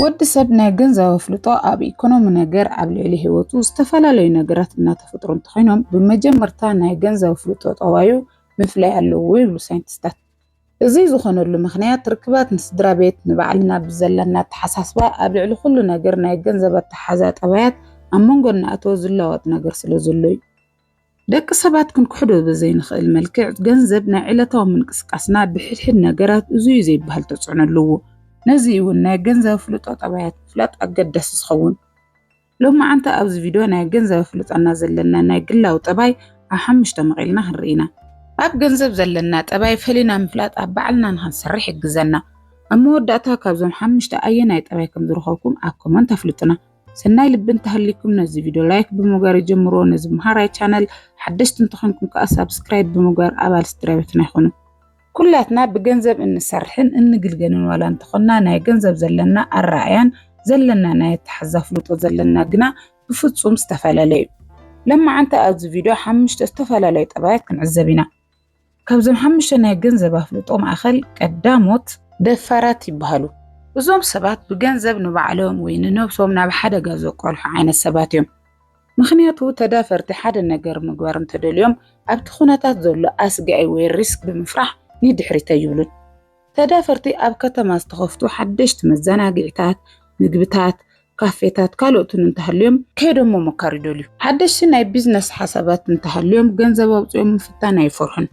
ወዲ ሰብ ናይ ገንዘብ ፍልጦ ኣብ ኢኮኖሚ ነገር ኣብ ልዕሊ ህይወቱ ዝተፈላለዩ ነገራት እናተፈጥሩ እንትኾይኖም ብመጀመርታ ናይ ገንዘብ ፍልጦ ጠዋዩ ምፍላይ ኣለዎ ይብሉ ሳይንቲስታት። እዚ ዝኾነሉ ምኽንያት ርክባት ንስድራ ቤት ንባዕልና ብዘለና ተሓሳስባ ኣብ ልዕሊ ኩሉ ነገር ናይ ገንዘብ ኣተሓዛ ጠባያት ኣብ መንጎና ኣተወ ዝለወጥ ነገር ስለ ዘሎ እዩ። ደቂ ሰባት ክንክሕዶ ብዘይንኽእል መልክዕ ገንዘብ ናይ ዕለታዊ ምንቅስቃስና ብሕድሕድ ነገራት እዙይ ዘይበሃል ተጽዕኖ ኣለዎ። ነዚ እውን ናይ ገንዘብ ፍልጦ ጠባያት ምፍላጥ ኣገዳሲ ዝኸውን። ሎማዓንቲ ኣብዚ ቪድዮ ናይ ገንዘብ ፍልጦና ዘለና ናይ ግላዊ ጠባይ ኣብ 5 መቂልና ክንርኢና። ኣብ ገንዘብ ዘለና ጠባይ ፈሊና ምፍላጥ ኣብ ባዕልና ንክንሰርሕ ይግዘና። ኣብ መወዳእታ ካብዞም 5 ኣየናይ ጠባይ ከም ዝረኸብኩም ኣብ ኮመንት ኣፍልጡና። ሰናይ ልቢ እንተሃሊኩም ነዚ ቪድዮ ላይክ ብምግባር ጀምሮ። ነዚ ምሃራይ ቻናል ሓደሽቲ እንትኾንኩም ከዓ ሳብስክራይብ ብምግባር ኣባል ስድራ ቤትና ይኹኑ። ኩላትና ብገንዘብ እንሰርሕን እንግልገልን ዋላ እንተኾና ናይ ገንዘብ ዘለና ኣረኣያን ዘለና ናይ ኣተሓዛ ፍልጦ ዘለና ግና ብፍጹም ዝተፈላለዩ እዩ። ሎማዓንቲ ኣብዚ ቪድዮ 5 ዝተፈላለዩ ጠባያት ክንዕዘብ ኢና። ካብዞም 5 ናይ ገንዘብ ፍልጦ ማእኸል ቀዳሞት ደፋራት ይበሃሉ። እዞም ሰባት ብገንዘብ ንባዕሎም ወይ ንነብሶም ናብ ሓደጋ ዘቃልሑ ዓይነት ሰባት እዮም። ምክንያቱ ተዳፈርቲ ሓደ ነገር ምግባር እንተደልዮም ኣብቲ ኩነታት ዘሎ ኣስጋኢ ወይ ሪስክ ብምፍራሕ ንድሕሪት ይብሉን። ተዳፈርቲ ኣብ ከተማ ዝተኸፍቱ ሓደሽቲ መዘናግዒታት፣ ምግብታት፣ ካፌታት ካልኦትን እንተሃልዮም ከይዶም መሞከር ይደልዩ። ሓደሽቲ ናይ ቢዝነስ ሓሳባት እንተሃልዮም ገንዘብ ኣውፅኦም ምፍታን ኣይፈርሑን።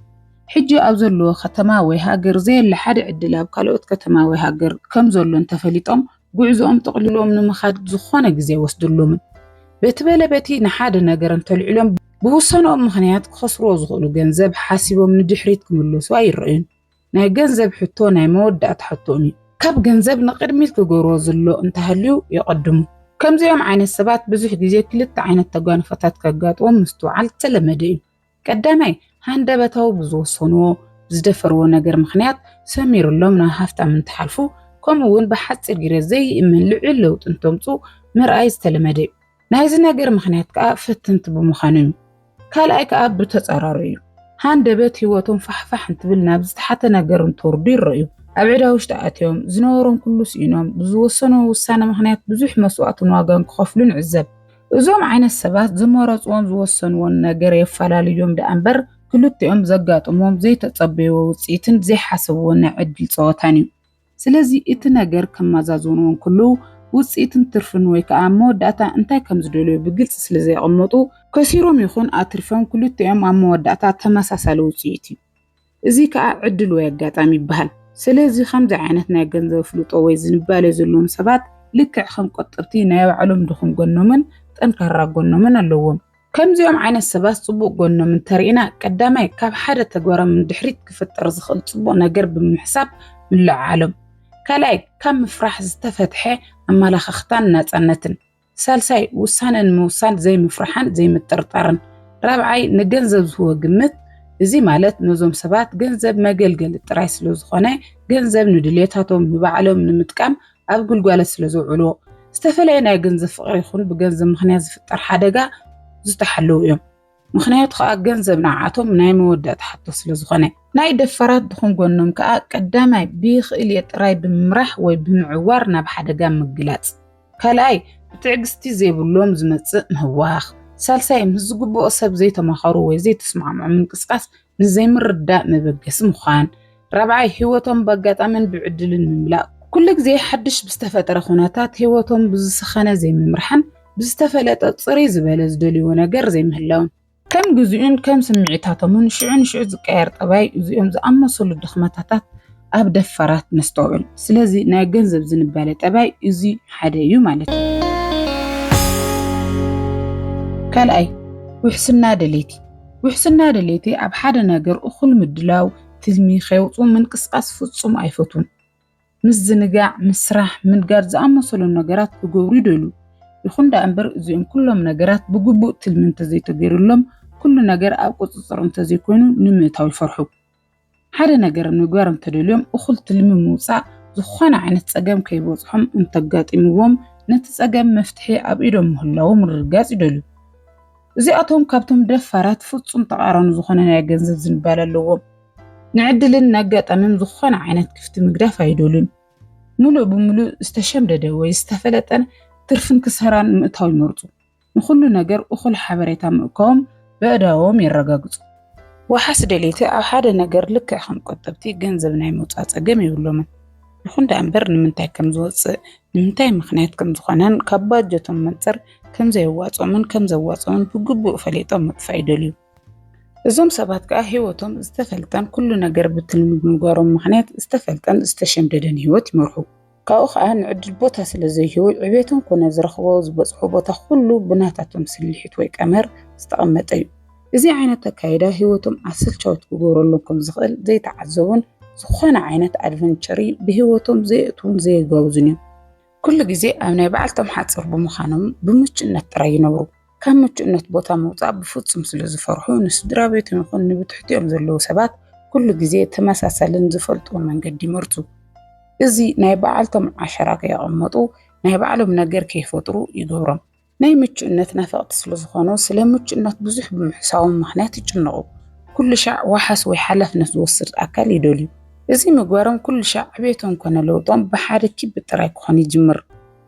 ሕጂ ኣብ ዘለዎ ከተማ ወይ ሃገር ዘየለ ሓደ ዕድል ኣብ ካልኦት ከተማ ወይ ሃገር ከም ዘሎ እንተፈሊጦም ጉዕዞኦም ጠቕሊሎም ንምኻድ ዝኾነ ግዜ ወስድሎምን። በቲ በለ በቲ ንሓደ ነገር እንተልዕሎም ብውሳኖኦም ምክንያት ክኸስርዎ ዝኽእሉ ገንዘብ ሓሲቦም ንድሕሪት ክምለሱ ኣይረኣዩን። ናይ ገንዘብ ሕቶ ናይ መወዳእታ ሕቶን እዩ። ካብ ገንዘብ ንቅድሚት ክገብርዎ ዘሎ እንተሃልዩ ይቀድሙ። ከምዚኦም ዓይነት ሰባት ብዙሕ ግዜ ክልተ ዓይነት ተጓንፎታት ከጋጥሞም ምስትውዓል ተለመደ እዩ። ቀዳማይ ሃንደበታዊ ብዝወሰንዎ ዝደፈርዎ ነገር ምክንያት ሰሚሩሎም ናብ ሃፍታም እንትሓልፉ፣ ከምኡ እውን ብሓፂር ግዜ ዘይእመን ልዑል ለውጢ እንተምፁ ምርኣይ ዝተለመደ እዩ። ናይዚ ነገር ምክንያት ከዓ ፈተንቲ ብምዃኑ እዩ። ካልኣይ ከዓ ብተጻራሪ እዩ። ሃንደበት ህይወቶም ፋሕፋሕ እንትብል ናብ ዝተሓተ ነገር እንትወርዱ ይረኣዩ። ኣብ ዕዳ ውሽጢ ኣትዮም ዝነበሮም ኩሉ ስኢኖም ብዝወሰኑ ውሳነ ምክንያት ብዙሕ መስዋዕትን ዋጋን ክኸፍሉ ንዕዘብ። እዞም ዓይነት ሰባት ዝመረፅዎን ዝወሰንዎን ነገር የፈላልዮም ደኣ እምበር ክልቲኦም ዘጋጥሞም ዘይተጸበይዎ ውፅኢትን ዘይሓሰብዎ ናይ ዕድል ፀወታን እዩ። ስለዚ እቲ ነገር ከመዛዝንዎን ኩሉ ውፅኢትን ትርፍን ወይ ከዓ መወዳእታ እንታይ ከም ዝደልዩ ብግልጽ ስለ ዘይቐመጡ ከሲሮም ይኹን ኣትርፎም ክልቲኦም ኣብ መወዳእታ ተመሳሳሊ ውፅኢት እዩ። እዚ ከዓ ዕድል ወይ ኣጋጣሚ ይበሃል። ስለዚ ከምዚ ዓይነት ናይ ገንዘብ ፍልጦ ወይ ዝንባለ ዘለዎም ሰባት ልክዕ ከም ቆጠብቲ ናይ ባዕሎም ድኹም ጎኖምን ጠንካራ ጎኖምን ኣለዎም። ከምዚኦም ዓይነት ሰባት ጽቡቕ ጎኖም እንተሪእና ቀዳማይ ካብ ሓደ ተግባሮም ድሕሪት ክፍጠር ዝኽእል ጽቡቕ ነገር ብምሕሳብ ምልዓሎም። ካልኣይ ካብ ምፍራሕ ዝተፈትሐ ኣመላኻኽታን ናጽነትን። ሳልሳይ ውሳነ ንምውሳን ዘይምፍራሕን ዘይምጥርጣርን። ራብዓይ ንገንዘብ ዝህቦ ግምት። እዚ ማለት ነዞም ሰባት ገንዘብ መገልገሊ ጥራይ ስለ ዝኾነ ገንዘብ ንድሌታቶም ንባዕሎም ንምጥቃም ኣብ ግልጋሎት ስለ ዘውዕልዎ ዝተፈለየ ናይ ገንዘብ ፍቅሪ ይኹን ብገንዘብ ምክንያት ዝፍጠር ሓደጋ ዝተሓለዉ እዮም። ምክንያቱ ከዓ ገንዘብ ንዓቶም ናይ መወዳእታ ሕቶ ስለ ዝኾነ። ናይ ደፈራት ድኹም ጎኖም ከዓ ቀዳማይ ብኽእልየ ጥራይ ብምምራሕ ወይ ብምዕዋር ናብ ሓደጋ ምግላጽ። ካልኣይ ብትዕግስቲ ዘይብሎም ዝመጽእ ምህዋኽ። ሳልሳይ ምስ ዝግብኦ ሰብ ዘይተማኸሩ ወይ ዘይተስማዕምዑ ምንቅስቃስ ንዘይምርዳእ መበገሲ ምዃን። ራብዓይ ህይወቶም በኣጋጣምን ብዕድልን ምምላእ። ኩሉ ግዜ ሓድሽ ብዝተፈጠረ ኩነታት ህይወቶም ብዝሰኸነ ዘይምምራሕን ብዝተፈለጠ ጽሩይ ዝበለ ዝደልይዎ ነገር ዘይምህላውን። ከም ግዜኡን ከም ስምዒታቶምን ሽዑን ሽዑ ዝቀየር ጠባይ እዚኦም ዝኣመሰሉ ድኽመታታት ኣብ ደፈራት ነስተውዕል። ስለዚ ናይ ገንዘብ ዝንባለ ጠባይ እዚ ሓደ እዩ ማለት እዩ። ካልኣይ ውሕስና ደሌቲ። ውሕስና ደሌቲ ኣብ ሓደ ነገር እኹል ምድላው ትልሚ ከይውፁ ምንቅስቃስ ፍጹም ኣይፈቱን። ምዝንጋዕ፣ ምስራሕ፣ ምንጋድ ዝኣመሰሉ ነገራት ክገብሩ ይደልዩ። ይኹን ዳ እምበር እዚኦም ኩሎም ነገራት ብግቡእ ትልሚ እንተዘይተገይሩሎም ኩሉ ነገር ኣብ ቁፅፅር እንተዘይኮይኑ ንምእታው ይፈርሑ። ሓደ ነገር ምግባር እንተደልዮም እኹል ትልሚ ምውፃእ ዝኾነ ዓይነት ፀገም ከይበፅሖም እንተጋጢምዎም ነቲ ፀገም መፍትሒ ኣብ ኢዶም ምህላው ምርጋፅ ይደልዩ። እዚኣቶም ካብቶም ደፋራት ፍጹም ተቃራኒ ዝኾነ ናይ ገንዘብ ዝንባል ኣለዎም። ንዕድልን ኣጋጣሚን ዝኾነ ዓይነት ክፍቲ ምግዳፍ ኣይደልዩን። ሙሉእ ብምሉእ ዝተሸምደደ ወይ ዝተፈለጠን ትርፍን ክስራን ምእታው ይመርፁ። ንኩሉ ነገር እኩል ሓበሬታ ምእካቦም በእዳዎም የረጋግፁ። ወሓስ ደሌቲ ኣብ ሓደ ነገር ልክዕ ከም ቆጠብቲ ገንዘብ ናይ ምውፃእ ፀገም የብሎምን። ይኹን እምበር ንምንታይ ከም ዝወፅእ ንምንታይ ምክንያት ከም ዝኾነን ካብ ባጀቶም መንፅር ከም ዘየዋፆምን ከም ዘዋፆምን ብግቡእ ፈሊጦም መጥፋእ ይደልዩ። እዞም ሰባት ከዓ ሂወቶም ዝተፈልጠን ኩሉ ነገር ብትልምድ ምግባሮም ምክንያት ዝተፈልጠን ዝተሸምደደን ሂወት ይመርሑ። ካብኡ ከዓ ንዕድል ቦታ ስለ ዘይህቡ ዕቤቶም ኮነ ዝረኽቦ ዝበፅሑ ቦታ ኩሉ ብናታቶም ስልሒት ወይ ቀመር ዝተቐመጠ እዩ። እዚ ዓይነት ኣካይዳ ሂወቶም ኣሰልቻዊት ክገብረሎም ከም ዝኽእል ዘይተዓዘቡን ዝኾነ ዓይነት ኣድቨንቸሪ ብሂወቶም ዘየእትውን ዘየጋብዙን እዮም። ኩሉ ግዜ ኣብ ናይ በዓልቶም ሓፅር ብምዃኖም ብምቹእነት ጥራይ ይነብሩ። ካብ ምቹእነት ቦታ ምውፃእ ብፍጹም ስለ ዝፈርሑ ንስድራ ቤቶም ይኹን ንብትሕቲኦም ዘለዉ ሰባት ኩሉ ግዜ ተመሳሳልን ዝፈልጥዎን መንገዲ ይመርፁ። እዚ ናይ በዓልቶም ዓሸራ ከየቐመጡ ናይ ባዕሎም ነገር ከይፈጥሩ ይገብሮም። ናይ ምቹእነት ናፈቕቲ ስለ ዝኾኑ ስለ ምቹእነት ብዙሕ ብምሕሳቦም ምክንያት ይጭነቑ። ኩሉ ሻዕ ዋሓስ ወይ ሓላፍነት ዝወስድ ኣካል ይደልዩ። እዚ ምግባሮም ኩሉ ሻዕ ዕቤቶም ኮነ ለውጦም ብሓደ ኪቢ ጥራይ ክኾን ይጅምር።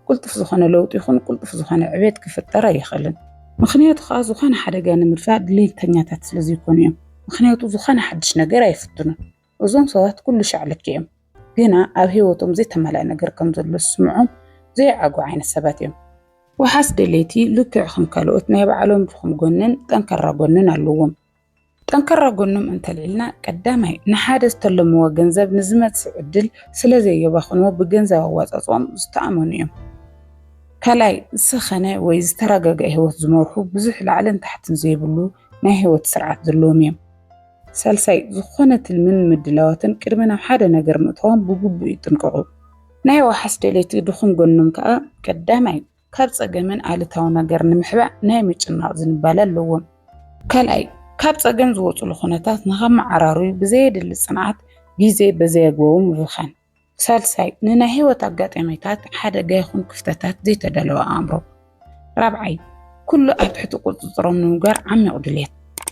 ቁልጡፍ ዝኾነ ለውጢ ይኹን ቁልጡፍ ዝኾነ ዕቤት ክፍጠር ኣይኽእልን። ምክንያቱ ከዓ ዝኾነ ሓደጋ ንምድፋእ ድሌተኛታት ስለ ዘይኮኑ እዮም። ምክንያቱ ዝኾነ ሓድሽ ነገር ኣይፍትኑን። እዞም ሰባት ኩሉ ሻዕ ልክ እዮም፣ ግና ኣብ ሂወቶም ዘይተመልአ ነገር ከም ዘሎ ዝስምዖም ዘይዓጉ ዓይነት ሰባት እዮም። ወሓስ ደሌቲ ልክዕ ከም ካልኦት ናይ ባዕሎም ድኹም ጎንን ጠንካራ ጎንን ኣለዎም። ጠንካራ ጎኖም እንተልዕልና ቀዳማይ ንሓደ ዝተለምዎ ገንዘብ ንዝመጽእ ዕድል ስለ ዘየባኽንዎ ብገንዘብ ኣዋፃፅኦም ዝተኣመኑ እዮም። ካልኣይ ዝሰኸነ ወይ ዝተረጋግዐ ሂወት ዝመርሑ ብዙሕ ላዕልን ታሕትን ዘይብሉ ናይ ሂወት ስርዓት ዘለዎም እዮም። ሳልሳይ ዝኾነ ትልምን ምድላዋትን ቅድሚ ናብ ሓደ ነገር ምእታዎም ብግቡእ ይጥንቀቑ። ናይ ወሓስ ደሌቲ ድኹም ጎኖም ከዓ ቀዳማይ ካብ ፀገምን ኣልታዊ ነገር ንምሕባእ ናይ ምጭናቕ ዝንባለ ኣለዎም። ካልኣይ ካብ ፀገም ዝወፅሉ ኩነታት ንኸመዓራርዩ ብዘየድሊ ፅንዓት ግዜ በዘየግባቡ ምብኻን። ሳልሳይ ንናይ ሂወት ኣጋጣሚታት ሓደጋ ይኹን ክፍተታት ዘይተዳለወ ኣእምሮ። ራብዓይ ኩሉ ኣብ ትሕቲ ቁፅፅሮም ንምግባር ዓሚቕ ድሌት፣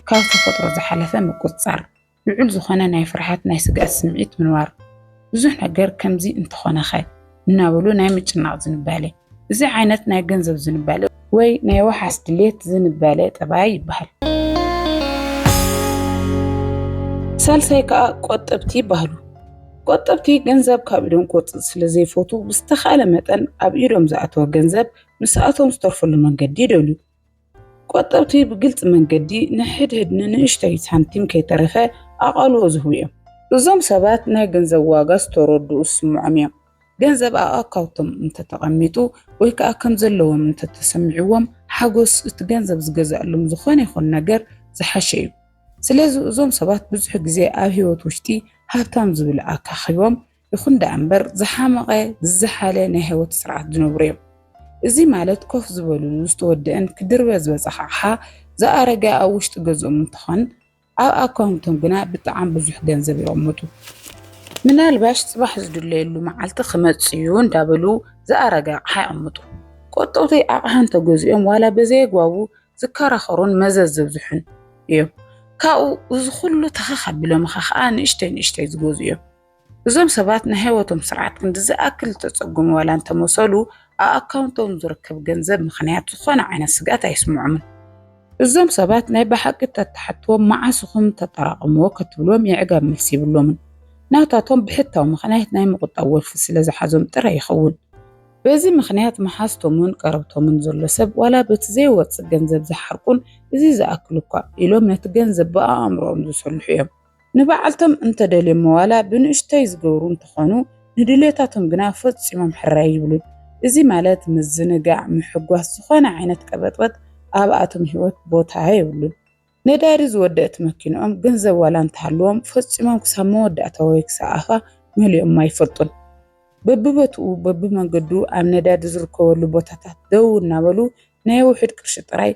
ካብ ተፈጥሮ ዝሓለፈ ምቁፅፃር፣ ልዑል ዝኾነ ናይ ፍርሓት ናይ ስግኣት ስምዒት ምንባር። ብዙሕ ነገር ከምዚ እንተኾነኸ እናበሉ ናይ ምጭናቕ ዝንባለ። እዚ ዓይነት ናይ ገንዘብ ዝንባለ ወይ ናይ ወሓስ ድሌት ዝንባለ ጠባይ ይበሃል። ሳልሳይ ከዓ ቆጠብቲ ይበሃሉ። ቆጠብቲ ገንዘብ ካብ ኢዶም ክወፅእ ስለ ዘይፈቱ ብዝተኻለ መጠን ኣብ ኢዶም ዝኣተወ ገንዘብ ምስኣቶም ዝተርፈሉ መንገዲ ይደልዩ። ቆጠብቲ ብግልፂ መንገዲ ንሕድሕድ ንንእሽተይ ሳንቲም ከይተረፈ ኣቓልቦ ዝህቡ እዮም። እዞም ሰባት ናይ ገንዘብ ዋጋ ዝተረድኡ ዝስምዖም እዮም። ገንዘብ ኣብ ኣካውንቶም እንተተቐሚጡ ወይ ከዓ ከም ዘለዎም እንተተሰሚዕዎም ሓጎስ እቲ ገንዘብ ዝገዝኣሎም ዝኾነ ይኹን ነገር ዝሓሸ እዩ። ስለዚ እዞም ሰባት ብዙሕ ግዜ ኣብ ሂወት ውሽጢ ሃብታም ዝብል ኣካኺቦም ይኹን እምበር ዝሓመቐ ዝዝሓለ ናይ ሂወት ስርዓት ዝነብሩ እዮም። እዚ ማለት ኮፍ ዝበሉሉ ዝተወድአን ክድርበ ዝበፅሕ ኣቕሓ ዝኣረገ ኣብ ውሽጢ ገዝኦም እንትኾን ኣብ ኣካውንቶም ግና ብጣዕሚ ብዙሕ ገንዘብ ይቕመጡ። ምናልባሽ ፅባሕ ዝድለየሉ መዓልቲ ክመፅእ እዩ እንዳበሉ ዝኣረገ ኣቕሓ ይቕምጡ። ቆጠብቲ ኣቕሓ እንተገዚኦም ዋላ በዘየግባቡ ዝከራኸሩን መዘዝ ዘብዝሑን እዮም። ካብኡ እዚ ኩሉ ተኸኻቢሎም ከዓ ንእሽተይ ዝገዝኡ እዮም። እዞም ሰባት ናይ ሂወቶም ስርዓት ክንዲ ዝኣክል ተፀጉሙ ዋላ እንተመሰሉ ኣብ ኣካውንቶም ዝርከብ ገንዘብ ምክንያት ዝኾነ ዓይነት ስጋት ኣይስምዖምን። እዞም ሰባት ናይ ብሓቂ ተተሓትዎም መዓስኹም ተጠራቕምዎ ክትብሎም የዕጋብ መልሲ ይብሎምን። ናታቶም ብሕታዊ ምክንያት ናይ ምቁጣብ ወልፊ ስለ ዝሓዞም ጥራይ ይኸውን። በዚ ምክንያት መሓዝቶምን ቀረብቶምን ዘሎ ሰብ ዋላ በቲ ዘይወፅእ ገንዘብ ዝሓርቁን እዚ ዝኣክል እኳ ኢሎም ነቲ ገንዘብ ብኣእምሮኦም ዝሰልሑ እዮም። ንበዓልቶም እንተደልዮም ዋላ ብንእሽተይ ዝገብሩ እንትኾኑ ንድሌታቶም ግና ፈፂሞም ሕራይ ይብሉን። እዚ ማለት ምዝንጋዕ ምሕጓስ ዝኾነ ዓይነት ቀበጥበት ኣብ ኣቶም ሂወት ቦታ የብሉን። ነዳዲ ዝወደአት መኪንኦም ገንዘብ ዋላ እንተሃልዎም ፈፂሞም ክሳብ መወዳእታ ወይ ክሳብ ኣፋ መሊኦም ኣይፈልጡን። በብቦትኡ በብመንገዱ ኣብ ነዳዲ ዝርከበሉ ቦታታት ደው እናበሉ ናይ ውሕድ ቅርሺ ጥራይ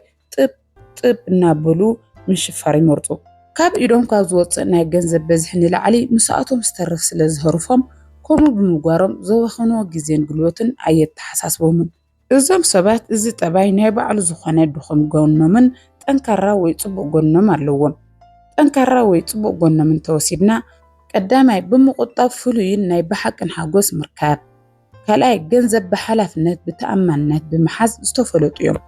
ጥብ እናበሉ ምሽፋር ይመርፁ። ካብ ኢዶም ካብ ዝወፅእ ናይ ገንዘብ በዝሒ ንላዕሊ ምስኣቶም ዝተርፍ ስለ ዝህርፎም ከምኡ ብምግባሮም ዘባኸንዎ ግዜን ጉልበትን ኣየተሓሳስቦምን። እዞም ሰባት እዚ ጠባይ ናይ ባዕሉ ዝኾነ ድኹም ጎኖምን ጠንካራ ወይ ፅቡቅ ጎኖም ኣለዎም። ጠንካራ ወይ ፅቡቅ ጎኖም እንተወሲድና ቀዳማይ ብምቁጣብ ፍሉይን ናይ ብሓቅን ሓጎስ ምርካብ፣ ካልኣይ ገንዘብ ብሓላፍነት ብተኣማንነት ብምሓዝ ዝተፈለጡ እዮም።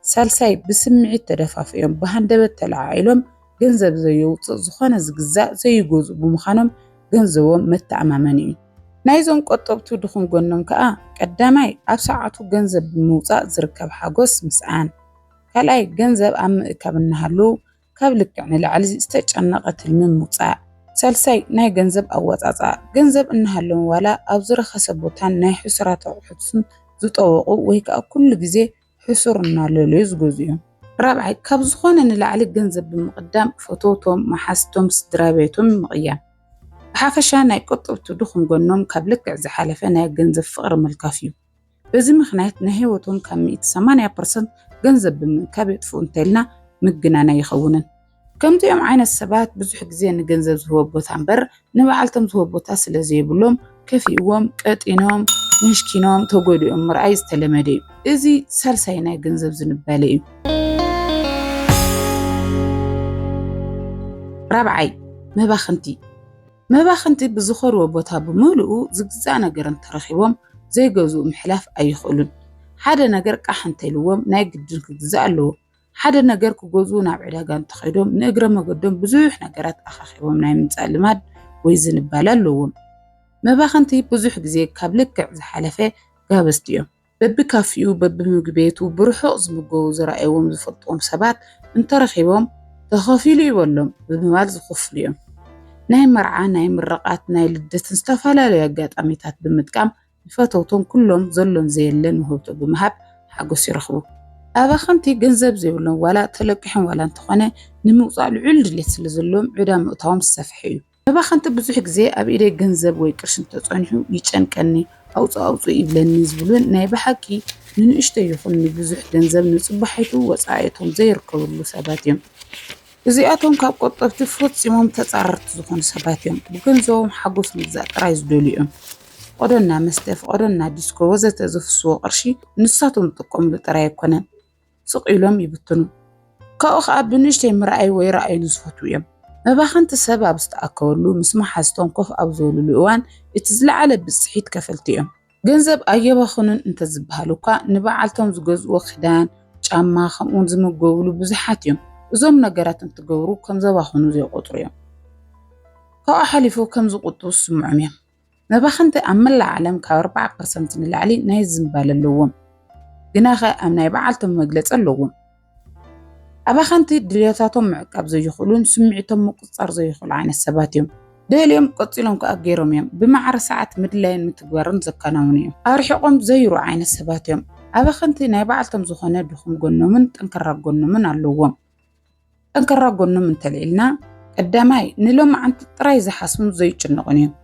ሳልሳይ ብስምዒት ተደፋፊኦም ብሃንደበት ተለዓኢሎም ገንዘብ ዘየውፅእ ዝኾነ ዝግዛእ ዘይገዝኡ ብምዃኖም ገንዘቦም መተኣማመኒ እዩ። ናይዞም ቆጠብቱ ድኹም ጎኖም ከዓ ቀዳማይ ኣብ ሰዓቱ ገንዘብ ብምውፃእ ዝርከብ ሓጎስ ምስኣን፣ ካልኣይ ገንዘብ ኣብ ምእካብ እናሃለዉ ካብ ልክዕ ንላዕሊ ዝተጨነቐ ትልሚ ምውፃእ፣ ሳልሳይ ናይ ገንዘብ ኣወፃፅኣ ገንዘብ እናሃለዎም ዋላ ኣብ ዝረኸሰ ቦታን ናይ ሕሱራት ኣቑሑትን ዝጠወቑ ወይ ከዓ ኩሉ ግዜ ሕሱር እናለለዩ ዝገዝኡ እዮም። ራብዓይ ካብ ዝኾነ ንላዕሊ ገንዘብ ብምቕዳም ፎቶቶም መሓዝቶም ስድራ ቤቶም ምቕያም። ብሓፈሻ ናይ ቆጠብቱ ድኹም ጎኖም ካብ ልክዕ ዝሓለፈ ናይ ገንዘብ ፍቕሪ ምልካፍ እዩ። በዚ ምኽንያት ናይ ህይወቶም ካብ 180% ገንዘብ ብምእካብ የጥፍኡ እንተኢልና ምግናነ ይኸውንን። ከምዚኦም ዓይነት ሰባት ብዙሕ ግዜ ንገንዘብ ዝህቦ ቦታ እምበር ንበዓልቶም ዝህቦ ቦታ ስለዘይብሎም ከፊእዎም ቀጢኖም ምሽኪኖም ተጎዲኦም ምርኣይ ዝተለመደ እዩ። እዚ ሳልሳይ ናይ ገንዘብ ዝንባለ እዩ። ራብዓይ መባኽንቲ ብዝኸድዎ ቦታ ብምልኡ ዝግዛእ ነገር እንተረኺቦም ዘይገዝኡ ምሕላፍ ኣይኽእሉን። ሓደ ነገር ቃሕ እንተኢልዎም ናይ ግድን ክግዛእ ኣለዎ። ሓደ ነገር ክገዝኡ ናብ ዕዳጋ እንተኸይዶም ንእግረ መገዶም ብዙሕ ነገራት ኣኻኺቦም ናይ ምምፃእ ልማድ ወይ ዝንባለ ኣለዎም። መባኽንቲ ብዙሕ ግዜ ካብ ልክዕ ዝሓለፈ ጋበዝቲ እዮም። በቢካፊኡ በቢምግቤቱ ብርሑቕ ዝምገቡ ዝረኣይዎም ዝፈልጥዎም ሰባት እንተረኺቦም ተኸፊሉ ይበሎም ብምባል ዝኽፍሉ እዮም። ናይ መርዓ፣ ናይ ምርቃት፣ ናይ ልደትን ዝተፈላለዩ ኣጋጣሚታት ብምጥቃም ንፈተውቶም ኩሎም ዘሎን ዘየለን ውህብቶ ብምሃብ ሓጎስ ይረኽቡ። ኣባኽንቲ ገንዘብ ዘይብሎም ዋላ ተለቂሖም ዋላ እንተኾነ ንምውፃእ ልዑል ድሌት ስለ ዘለዎም ዕዳ ምእታዎም ዝሰፍሐ እዩ። መባኽንቲ ብዙሕ ግዜ ኣብ ኢደይ ገንዘብ ወይ ቅርሺ እንተፀኒሑ ይጨንቀኒ ኣውፅኡ ይብለኒ ዝብሉን ናይ ብሓቂ ንንእሽቶ ይኹን ንብዙሕ ገንዘብ ንፅባሒቱ ወፃኢቶም ዘይርከብሉ ሰባት እዮም። እዚኣቶም ካብ ቆጠብቲ ፈፂሞም ተፃረርቲ ዝኾኑ ሰባት እዮም። ብገንዘቦም ሓጎስ ምግዛእ ጥራይ ዝደልዩ እዮም። ቆዶና መስተ፣ ፍቅዶና ዲስኮ ወዘተ ዘፍስዎ ቅርሺ ንሳቶም ዝጥቀምሉ ጥራይ ኣይኮነን፣ ስቕ ኢሎም ይብትኑ። ካብኡ ከዓ ብንእሽተይ ምርኣይ ወይ ረኣይሉ ዝፈትዉ እዮም። መባኽንቲ ሰብ ኣብ ዝተኣከበሉ ምስ መሓዝቶም ኮፍ ኣብ ዝበሉሉ እዋን እቲ ዝለዓለ ብፅሒት ከፈልቲ እዮም። ገንዘብ ኣየባኽኑን እንተዝበሃሉ እኳ ንበዓልቶም ዝገዝእዎ ክዳን፣ ጫማ ከምኡውን ዝምገብሉ ብዙሓት እዮም። እዞም ነገራት እንትገብሩ ከም ዘባኽኑ ዘይቆጥሩ እዮም። ካብኡ ሓሊፉ ከም ዝቁጥቡ ዝስምዖም እዮም። መባኽንቲ ኣብ መላእ ዓለም ካብ 4% ንላዕሊ ናይ ዝምባል ኣለዎም። ግና ኸ ኣብ ናይ በዓልቶም መግለፂ ኣለዎም። ኣባኽንቲ ድልየታቶም ምዕቃብ ዘይኽእሉን ስምዒቶም ምቁፅፃር ዘይኽእሉ ዓይነት ሰባት እዮም። ደልዮም ቆፂሎም ከዓ ገይሮም እዮም። ብማዕረ ሰዓት ምድላይን ምትግባርን ዘከናውኑ እዮም። ኣርሒቆም ዘይሩ ዓይነት ሰባት እዮም። ኣባኽንቲ ናይ በዓልቶም ዝኾነ ድኹም ጎኖምን ጠንከራ ጎኖምን ኣለዎም። ጠንከራ ጎኖም እንተልዒልና ቀዳማይ ንሎማዓንቲ ጥራይ ዝሓስቡን ዘይጭነቑን እዮም።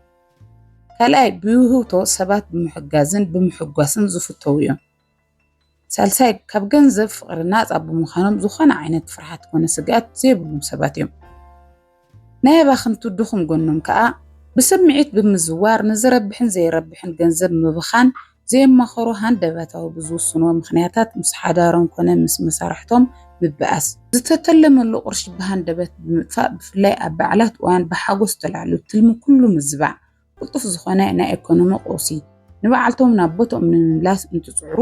ካልኣይ ብውህብቶ ሰባት ብምሕጋዝን ብምሕጓስን ዝፍተው እዮም። ሳልሳይ ካብ ገንዘብ ፍቕሪ ናፃ ብምዃኖም ዝኾነ ዓይነት ፍርሃት ኮነ ስግኣት ዘይብሎም ሰባት እዮም። ናይ ኣባኽንቱ ድኹም ጎኖም ከዓ ብስምዒት ብምዝዋር ንዝረብሕን ዘይረብሕን ገንዘብ ምብኻን ዘየማኸሩ ሃንደበታዊ ብዝውስንዎ ምኽንያታት ምስ ሓዳሮም ኮነ ምስ መሳርሕቶም ምብኣስ፣ ዝተተለመሉ ቅርሺ ብሃንደበት ብምጥፋእ ብፍላይ ኣብ በዓላት እዋን ብሓጎስ ተላዕሉ ትልሚ ኩሉ ምዝባዕ፣ ቅልጡፍ ዝኾነ ናይ ኢኮኖሚ ቀውሲ ንበዓልቶም ናብ ቦትኦም ንምምላስ እንትፅዕሩ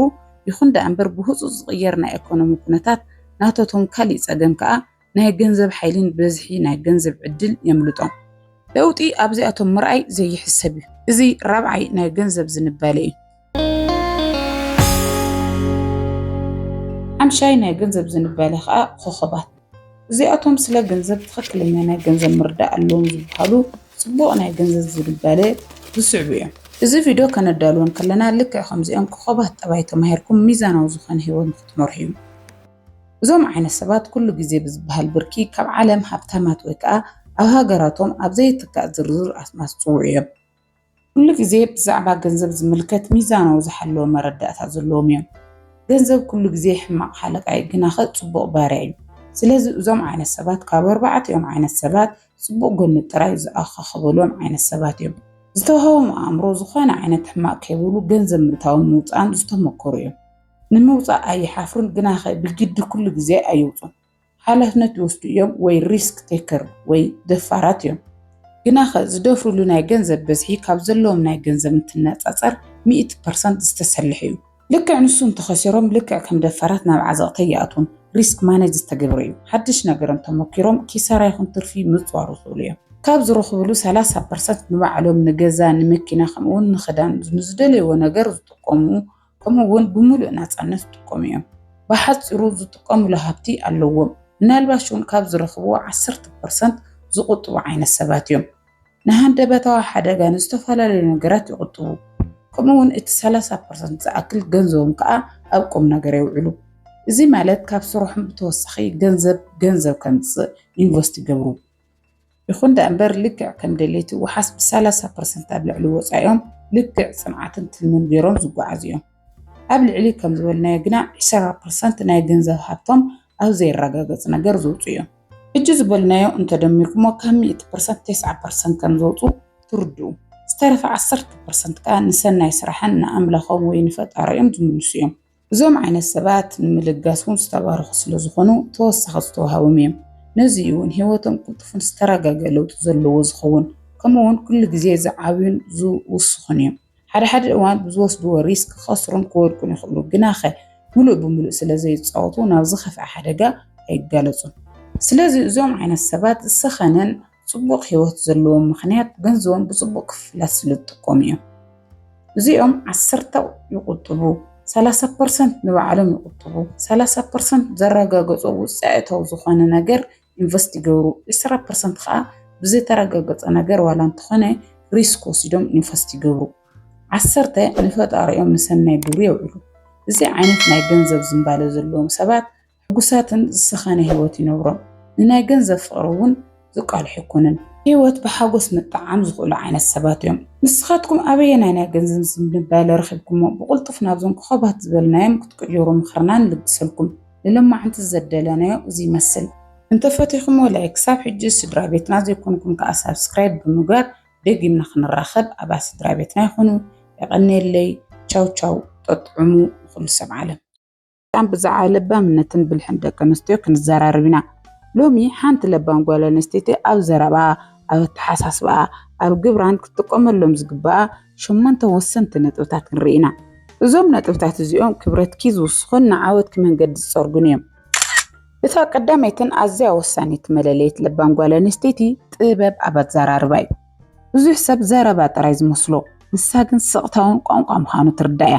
ይኹን ዳ እምበር ብህፁፅ ዝቕየር ናይ ኢኮኖሚ ኩነታት ናቶቶም ካሊእ ፀገም ከዓ ናይ ገንዘብ ሓይልን በዝሒ ናይ ገንዘብ ዕድል የምልጦም። ለውጢ ኣብዚኣቶም ምርኣይ ዘይሕሰብ እዩ። እዚ ራብዓይ ናይ ገንዘብ ዝንባለ እዩ። ሓምሻይ ናይ ገንዘብ ዝንባለ ከዓ ኮኸባት። እዚኣቶም ስለ ገንዘብ ትኽክለኛ ናይ ገንዘብ ምርዳእ ኣለዎም ዝበሃሉ ፅቡቕ ናይ ገንዘብ ዝንባለ ዝስዕቡ እዮም። እዚ ቪድዮ ከነዳልወን ከለና ልክዕ ከምዚኦም ኮኸባት ጠባይ ተማሂርኩም ሚዛናዊ ዝኾነ ሂወት ንኽትመርሑ እዩ። እዞም ዓይነት ሰባት ኩሉ ግዜ ብዝበሃል ብርኪ ካብ ዓለም ሃብታማት ወይ ከዓ ኣብ ሃገራቶም ኣብ ዘይትካእ ዝርዝር ኣስማት ዝፅውዑ እዮም። ኩሉ ግዜ ብዛዕባ ገንዘብ ዝምልከት ሚዛናዊ ዝሓለወ መረዳእታ ዘለዎም እዮም። ገንዘብ ኩሉ ግዜ ሕማቕ ሓለቃይ ግና ኸ ፅቡቕ ባርያ እዩ። ስለዚ እዞም ዓይነት ሰባት ካብ ኣርባዕቲኦም ዓይነት ሰባት ፅቡቕ ጎኒ ጥራይ ዝኣኻኽበሎም ዓይነት ሰባት እዮም። ዝተውሃቦም ኣእምሮ ዝኾነ ዓይነት ሕማቕ ከይብሉ ገንዘብ ምእታውን ምውፃእን ዝተመከሩ እዮም። ንምውፃእ ኣይሓፍሩን ግና ኸ ብግዲ ኩሉ ግዜ ኣይውፁን። ሓላፍነት ይወስዱ እዮም ወይ ሪስክ ቴከር ወይ ደፋራት እዮም። ግናኸ ዝደፍሩሉ ናይ ገንዘብ በዝሒ ካብ ዘለዎም ናይ ገንዘብ እንትነፃፀር 100% ዝተሰልሕ እዩ። ልክዕ ንሱ እንተኸሲሮም ልክዕ ከም ደፋራት ናብ ዓዘቕተ ይኣትውን ሪስክ ማኔጅ ዝተገብረ እዩ። ሓድሽ ነገር እንተሞኪሮም ኪሳራ ይኹን ትርፊ ምፅዋር ይኽእሉ እዮም። ካብ ዝረኽብሉ 30% ንባዕሎም ንገዛ ንመኪና ከምኡውን ንኽዳን ንዝደለይዎ ነገር ዝጥቀሙ ከምኡውን ብሙሉእ ናፃነት ዝጥቀሙ እዮም። ብሓፂሩ ዝጥቀሙሉ ሃብቲ ኣለዎም። ምናልባሽ እውን ካብ ዝረኽብዎ 10% ዝቁጥቡ ዓይነት ሰባት እዮም። ንሃንደበታዊ ሓደጋ ንዝተፈላለዩ ነገራት ይቁጥቡ። ከምኡውን እቲ 30% ዝኣክል ገንዘቦም ከዓ ኣብ ቁም ነገር የውዕሉ። እዚ ማለት ካብ ስርሖም ብተወሳኺ ገንዘብ ከምፅእ ኢንቨስት ይገብሩ። ይኹን እምበር ልክዕ ከም ደሌቲ ወሓስ ብ30% ኣብ ልዕሊ ወፃኢኦም ልክዕ ፅንዓትን ትልምን ገይሮም ዝጓዓዙ እዮም። ኣብ ልዕሊ ከም ዝበልናዮ ግና 20% ናይ ገንዘብ ሃብቶም ኣብ ዘይረጋገፅ ነገር ዘውፁ እዮም። ሕጂ ዝበልናዮ እንተደሚርኩሞ ካብ 100% 90% ከም ዘውፁ ትርድኡ። ዝተረፈ 10% ከዓ ንሰናይ ስራሕን ንኣምላኾም ወይ ንፈጣሪኦም ዝምልሱ እዮም። እዞም ዓይነት ሰባት ንምልጋስ እውን ዝተባረኹ ስለ ዝኾኑ ተወሳኺ ዝተዋሃቦም እዮም። ነዚ እውን ሂወቶም ቅልጡፍን ዝተረጋገ ለውጢ ዘለዎ ዝኸውን ከምኡውን ኩሉ ግዜ ዝዓብዩን ዝውስኹን እዮም። ሓደ እዋን ብዝወስድዎ ሪስክ ከስሩን ክወድቁን ይኽእሉ። ግናኸ ሙሉእ ብሙሉእ ስለ ዘይፃወቱ ናብ ዝኸፍአ ሓደጋ ኣይጋለፁን። ስለዚ እዞም ዓይነት ሰባት ዝሰኸነን ጽቡቕ ሂወት ዘለዎም ምኽንያት ገንዘቦም ብጽቡቕ ክፍላት ስለ ዝጥቀሙ እዮም። እዚኦም 10 ይቁጥቡ፣ 30% ንባዕሎም ይቁጥቡ፣ 30% ዘረጋገፁ ውፅኢታዊ ዝኾነ ነገር ኢንቨስት ይገብሩ፣ 20% ከዓ ብዘይተረጋገፀ ነገር ዋላ እንተኾነ ሪስክ ወሲዶም ኢንቨስት ይገብሩ፣ 10 ንፈጣሪኦም ንሰናይ ግብሪ የውዕሉ። እዚ ዓይነት ናይ ገንዘብ ዝምባለ ዘለዎም ሰባት ሕጉሳትን ዝሰኸነ ሂወት ይነብሮም። ንናይ ገንዘብ ፍቕሪ እውን ዝቃልሑ ይኮነን። ሂወት ብሓጎስ መጣዓም ዝኽእሉ ዓይነት ሰባት እዮም። ንስኻትኩም ኣበየናይ ናይ ገንዘብ ዝምባለ ረኺብኩሞ ብቁልጡፍ ናብዞም ኮኸባት ዝበልናዮም ክትቅየሩ ምኽርና ንልግሰልኩም። ንሎማዓንቲ ዘደለናዮ እዚ ይመስል። እንተፈቲኹሞ ላይክ፣ ሳብ ሕጂ ስድራ ቤትና ዘይኮንኩም ከዓ ሳብስክራይብ ብምግባር ደጊምና ክንራኸብ ኣባ ስድራ ቤትና ይኹኑ። ይቐኒየለይ። ቻው ቻው። ጠጥዑሙ ኩሉ ሰብ ዓለም። ብዛዕባ ለባምነትን ብልሕን ደቂ ኣንስትዮ ክንዘራረብ ኢና። ሎሚ ሓንቲ ለባም ጓል ኣንስተይቲ ኣብ ዘረባ፣ ኣብ ኣተሓሳስባ፣ ኣብ ግብራን ክትጥቀመሎም ዝግባኣ 8 ወሰንቲ ነጥብታት ንርኢ ኢና። እዞም ነጥብታት እዚኦም ክብረትኪ ዝውስኹን ንዓወትኪ መንገዲ ዝፀርጉን እዮም። እታ ቀዳመይትን ኣዝያ ወሳኒት መለለይት ለባም ጓል ኣንስተይቲ ጥበብ ኣብ ኣዘራርባ እዩ። ብዙሕ ሰብ ዘረባ ጥራይ ዝመስሎ ንሳ ግን ስቕታውን ቋንቋ ምዃኑ ትርዳእያ።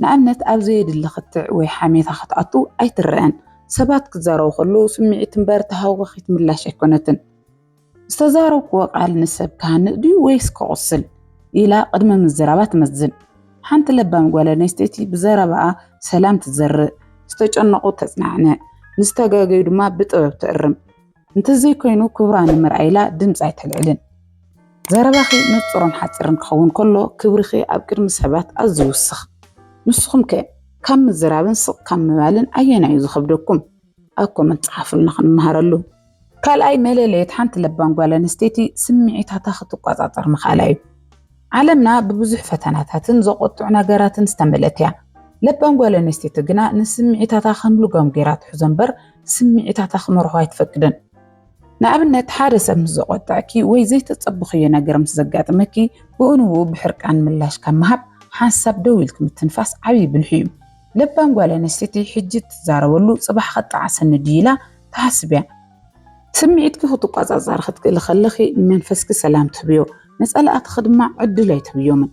ንኣብነት ኣብ ዘየድሊ ክትዕ ወይ ሓሜታ ክትኣቱ ኣይትረአን። ሰባት ክዛረቡ ከለዉ ስምዒት እምበር ተሃዋኺት ምላሽ ኣይኮነትን። ዝተዛረብክዎ ቃል ንሰብ ካህንእ ድዩ ወይስ ከቑስል ኢላ ቅድመ ምዝራባ ትመዝን። ሓንቲ ለባም ጓል ኣንስተይቲ ብዘረባኣ ሰላም ትዘርእ፣ ዝተጨነቑ ተጽናዕንዕ፣ ንዝተጋገዩ ድማ ብጥበብ ትእርም። እንተዘይ ኮይኑ ክብራ ንምርኣይ ኢላ ድምፂ ኣይተልዕልን። ዘረባኺ ንጹርን ሓፂርን ክኸውን ከሎ ክብሪኺ ኣብ ቅድሚ ሰባት ኣዝዩ ይውስኽ። ንስኹም ከ ካብ ምዝራብን ስቕ ካብ ምባልን ኣየናይ እዩ ዝኸብደኩም? ኣብ ኮመንት ጻሓፉልና ክንመሃረሉ። ካልኣይ መለለየት ሓንቲ ለባም ጓል ኣንስተይቲ ስምዒታታ ክትቆፃፀር ምኽኣላ እዩ። ዓለምና ብብዙሕ ፈተናታትን ዘቆጥዑ ነገራትን ዝተመልአት እያ። ለባም ጓል ኣንስተይቲ ግና ንስምዒታታ ከም ልጓም ጌራ ትሕዞ እምበር ስምዒታታ ክመርሖ ኣይትፈቅድን። ንኣብነት ሓደ ሰብ ምስ ዘቆጥዕኪ ወይ ዘይተፀብኽዮ ነገር ምስ ዘጋጥመኪ ብእንኡ ብሕርቃን ምላሽ ካብ ምሃብ ሓንሳብ ደው ኢልክ ምትንፋስ ዓብዪ ብልሒ እዩ። ለባም ጓል ኣንስተይቲ ሕጂ ትዛረበሉ ጽባሕ ከጣዓሰኒ ድዩ ኢላ ተሓስብ እያ። ስምዒትኪ ክትቆፃፀር ክትክእል ከለኺ ንመንፈስኪ ሰላም ትህብዮ፣ ነፀላእትኺ ድማ ዕድል ኣይትህብዮምን።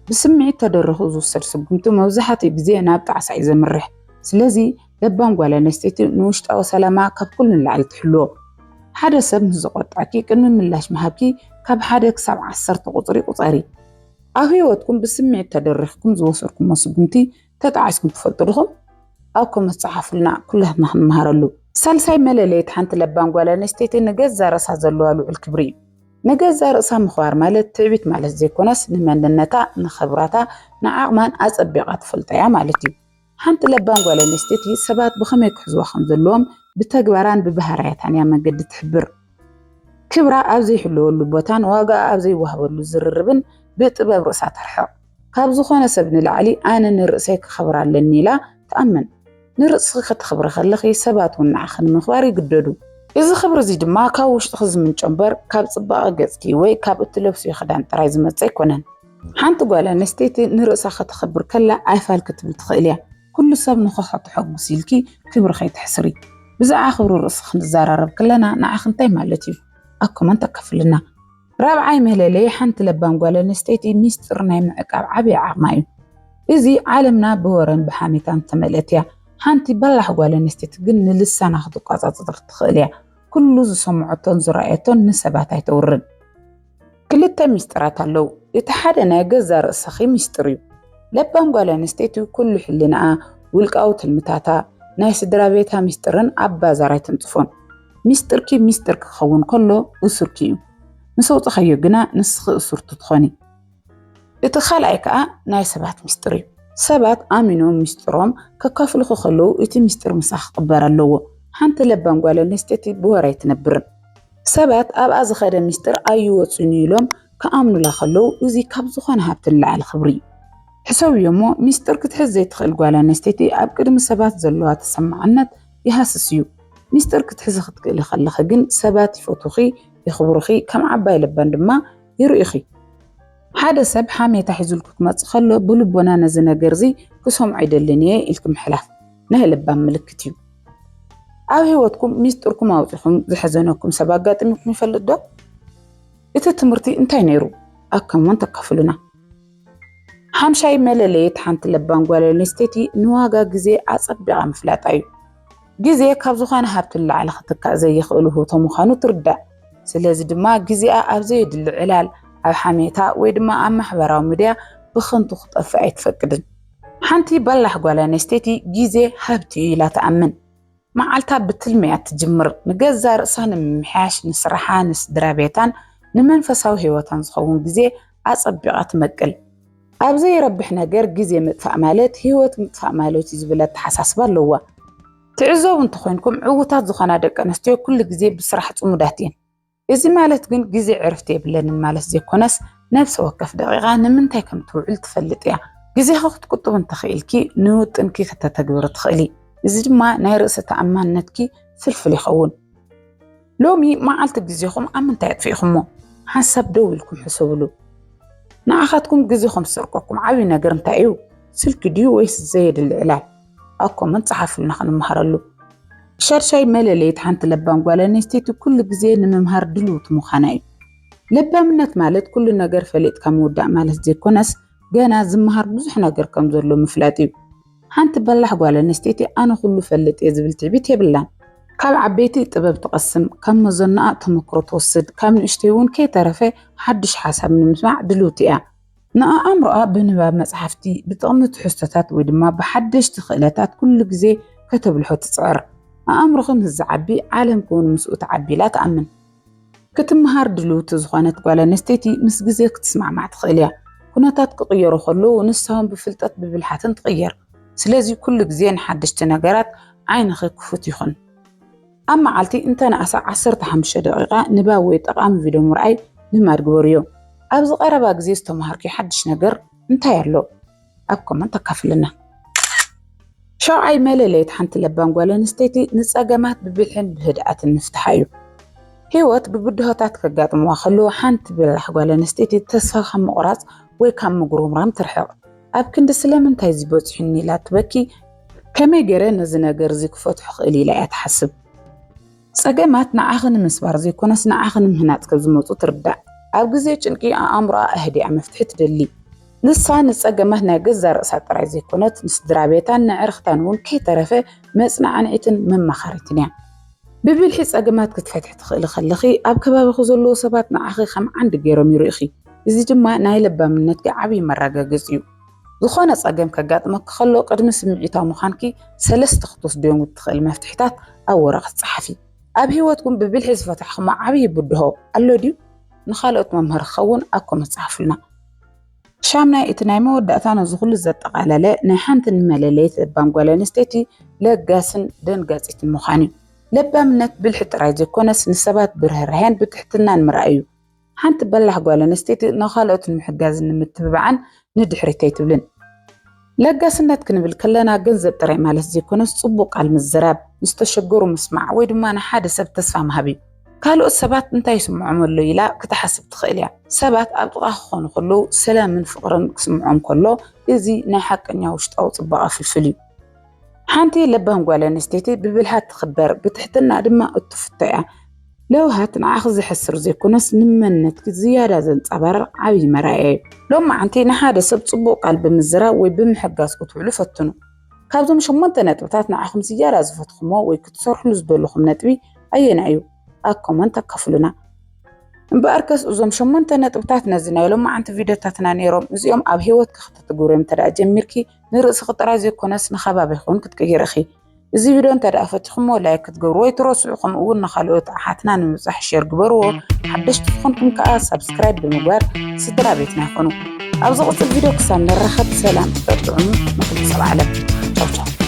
ብስምዒት ተደሪኹ ዝውሰድ ስጉምቲ መብዛሕትኡ ግዜ ናብ ጣዕሳ እዩ ዘምርሕ። ስለዚ ለባም ጓል ኣንስተይቲ ንውሽጣዊ ሰላማ ካብ ኩሉ ንላዕሊ ትሕልዎ። ሓደ ሰብ ምስ ዘቆጥዐኪ ቅድሚ ምላሽ ምሃብኪ ካብ 1 ክሳብ 10 ቁፅሪ ቁፀሪ። ኣብ ሂወትኩም ብስምዒት ተደሪኽኩም ዝወሰድኩሞ ስጉምቲ ተጣዒስኩም ትፈልጡ ዲኹም? ኣብ ኮመንት ጻሓፉልና ኩላትና ክንመሃረሉ። ሳልሳይ መለለየት ሓንቲ ለባም ጓል ኣንስተይቲ ንገዛ ርእሳ ዘለዋ ልዑል ክብሪ እዩ። ንገዛ ርእሳ ምኽባር ማለት ትዕቢት ማለት ዘይኮነስ ንመንነታ፣ ንኽብራታ፣ ንዓቕማን ኣፀቢቓ ትፈልጣ እያ ማለት እዩ። ሓንቲ ለባም ጓል ኣንስተይቲ ሰባት ብኸመይ ክሕዝዋ ከም ዘለዎም ብተግባራን ብባህርያታን እያ መንገዲ ትሕብር። ክብራ ኣብ ዘይሕልወሉ ቦታን ዋጋ ኣብ ዘይወሃበሉ ዝርርብን ብጥበብ ርእሳ ተርሕቕ። ካብ ዝኾነ ሰብ ንላዕሊ ኣነ ንርእሰይ ክኸብር ኣለኒ ኢላ ተኣምን። ንርእስኺ ክትኽብሪ ከለኺ ሰባት እውን ንዓኺ ንምኽባር ይግደዱ። إذا خبر زي دما كاوش تخز من جنبر كاب صباغ قصتي وي كاب اتلوبسي خدان طراي زمصي كونن حانت قال انستيتي نرأسا خبر كلا عيفال كتب تخيليا كل سب نخحط حق سيلكي كبر خيت حسري بزع خبر الرأس خنزارة كلنا نعخنتي مالتي أكو من تكفلنا رابعاي مهللي حانت لبان قال انستيتي ميسترناي معقاب عبي عقمايو إذي عالمنا بورن بحاميتان تملتيا حانتي بلح قال انستيتي قلن لسا ناخدو قاطات تخيليا كل سمعتون زرعتون نسباتاي تورن كلتا ميسترات اللو يتحدنا جزر السخي ميستريو لبان قال انستيتو كل حلنا والقاوت المتاتا ناس درابيتها ميسترن عبا زراي تنطفون ميستركي ميسترك خون كله أسركيو نسوط خيوقنا نسخ أسرتو تخوني يتخلعك ناس سبات ميستريو سبات آمنو ميستروم ككافل خلو يتي ميستر مساخ قبار اللو حانت لبان قال انستيتي بوراي تنبرن سبات أبقى زخير ميستر أيوة سنيلوم كأمنو لاخلو وزي كابزو خان هابتلع على الخبري حسو يومو ميستر كتحزي تخيل قوالا نستيتي أبقدم سبات زلوها تسمع عنات يهاسسيو ميستر كتحزي خدك اللي خلخ جن سبات يفوتوخي يخبروخي كم عباي لبان دما يرؤيخي حدا سب حامي تحزو الكتمات خلو بلبونا نزنا قرزي كسهم عيدلنيه إلكم حلاف نه لبان ملكتيو أو هيوتكم ميستركم أوتيكم زحزنوكم سباقات إنكم يفلدوا إتتمرتي انتاي نيرو أكم وانتا كفلنا حامشاي ملاليت حانت لبان قوالا نستيتي نواغا جزي عصبيغا مفلاتايو جزي كابزوخان هابتلا على خطكا زي يخلوه طموخانو تردع سلازي دما جزي أبزي يدل العلال أو حاميتا ويدما أما حبراو مديا بخنطو خطأ أي تفكدن حانتي بلح قوالا نستيتي جزي هابتي لا تأمن معالتا بتلميات تجمر نجزر رأسان محاش نسرحا نسدرابيتان نمنفساو هيوتان زخون جزي أصبقات مقل أبزي ربح نجر جزي مدفع مالت هيوت مدفع مالوت يزبلت حساس باللوا تعزو انتخوينكم عوتات زخانا دك أنستيو كل جزي بسرحة مداتين إذا مالت جن جزي عرفتي بلن المالت زي كونس نفس وقف دقيقة نمنتاي كم توعل تفلت جزي خاخت كتو انتخيلكي نوت انكي ختا تقدر تخيلي إذا جمع نيرس تأمان نتكي فلفل يخون لومي ما عالت جزيكم أمن تايت فيكمو حسب دولكم حسولو ناخدكم جزيكم سرقكم عاوينا قرن تايو سلك ديو ويس زيد العلال أكو من صحف لنخن مهرلو شرشاي ملاليت حانت لبان قوالا نستيتو كل جزي نممهر دلوت مخانايو لبا منت مالت كل نقر فليت كمودع مالت زي كونس جانا زمهر بزح نقر كمزولو مفلاتيو حانت بلح قوالا نستيتي أنا خلو فلت يزبلتي بيتي بلان كاب عبيتي طبب تقسم كم مزنقة تمكرو توصد كم نشتيون كي طرفي حدش حسب نمسمع دلوتي نقا أمرأة بنباب مصحفتي بتقمت حستات ودما بحدش تخيلاتات كل جزي كتب الحوت تصعر أمر خمس عبي عالم كون مسؤول عبي لا تأمن كتب مهار دلوت زخانت قوالا نستيتي مس جزي كتسمع مع تخيليا كناتات كغيرو خلو ونسهم بفلتات ببلحات تغير سلازي كل جزي نحدش تناقرات عين خي كفوت يخن أما عالتي انت أنا عصرت 5 دقيقة نباوي تقام فيديو مرأي نمار قوريو أبز قربا جزي استمهاركي حدش نقر انت يالو أبكم انت كفلنا شرعي مالليت حانت لبان قوالا نستيتي نساقامات ببلحن بهدأة النفتحايو هيوات ببدهاتات كقاطم واخلو حانت بلح قوالا نستيتي تسفى خم قراص ويكام مقروم رام ترحق أبكن دسلام انتاي زيبوت حني لا تبكي كما يقرين نزناقر زي كفوتح خيلي لا يتحسب ساقامات نعاخن مسبار زي كونس نعاخن مهنات كزموتو تردع أو جزي جنكي أمرأة أهدي عمفتحت دلي نسا نساقامات ناقز رأسات رايزي كونت نسدرابيتان نعرختان ون كي طرفه مصنع عنعتن من مخارتنيا ببلحي ساقامات كتفتحت خلخي أب كباب خزولو سبات نعاخي خم عند جيروم يريخي إذي جمع ناي لبا منتك عبي مراقا قزيو زخونة ساقام كقاطمك خلو قدم سمعيتا مخانكي 3 خطوص ديوم التخيل مفتحتات أو ورقة صحفي أب هيواتكم ببلحي سفتح خما عبي بدهو اللو ديو نخالقت ممهر خون أكو متصحفلنا شامنا إتنايمو ودأتانا زغل الزدق على لا نحانت الملاليت بانقوالا نستيتي لقاسن دين قاسيت المخاني لبا منت بالحت رايزي كونس نسبات برهرهان بتحتنا المرأيو حانت بلح قوالا نستيتي نخالقت المحقاز نمتبعان ندحريتي تبلن ለጋስነት ክንብል ከለና ገንዘብ ጥራይ ማለት ዘይኮነስ ጽቡቕ ቃል ምዝራብ ምስተሸገሩ ምስማዕ ወይ ድማ ንሓደ ሰብ ተስፋ መሃብ እዩ ካልኦት ሰባት እንታይ ይስምዖም ኣሎ ኢላ ክትሓስብ ትኽእል እያ ሰባት ኣብ ጥቓ ክኾኑ ከለዉ ሰላምን ፍቕርን ክስምዖም ከሎ እዚ ናይ ሓቀኛ ውሽጣዊ ጽባቐ ፍልፍል እዩ ሓንቲ ለባም ጓል ኣንስተይቲ ብብልሃት ትኽበር ብትሕትና ድማ እትፍቶ እያ ለውሃት ንዓኽ ዝሕስር ዘይኮነስ ንመንነትኪ ዝያዳ ዘንጸባርቕ ዓብዪ መርኣያ እዩ ሎማዓንቲ ንሓደ ሰብ ጽቡቕ ቃል ብምዝራብ ወይ ብምሕጋዝ ክትውዕሉ ፈትኑ ካብዞም 8 ነጥብታት ንዓኹም ዝያዳ ዝፈትኹሞ ወይ ክትሰርሕሉ ዝደለኹም ነጥቢ ኣየና እዩ ኣብ ኮመንት ኣካፍሉና እምበኣርከስ እዞም 8 ነጥብታት ነዚ ናይ ሎማዓንቲ ቪድዮታትና ነይሮም እዚኦም ኣብ ሂወትካ ክትትግብሮም ተደኣ ጀሚርኪ ንርእሲ ጥራይ ዘይኮነስ ንኸባቢ ይኹን ክትቀይር ኢኺ እዚ ቪድዮ እንተደኣ ፈቲኹሞ ላይክ ክትገብሩ ወይ ትረስዑ ከምኡ እውን ንኻልኦት ኣሓትና ንምብፃሕ ሼር ግበርዎ ሓደሽቲ ትኾንኩም ከዓ ሰብስክራይብ ብምግባር ስድራ ቤትና ይኹኑ ኣብ ዝቕፅል ቪድዮ ክሳብ ንራኸብ ሰላም ተጥዕሙ ንኹሉ ሰብ ዓለም ቻው ቻው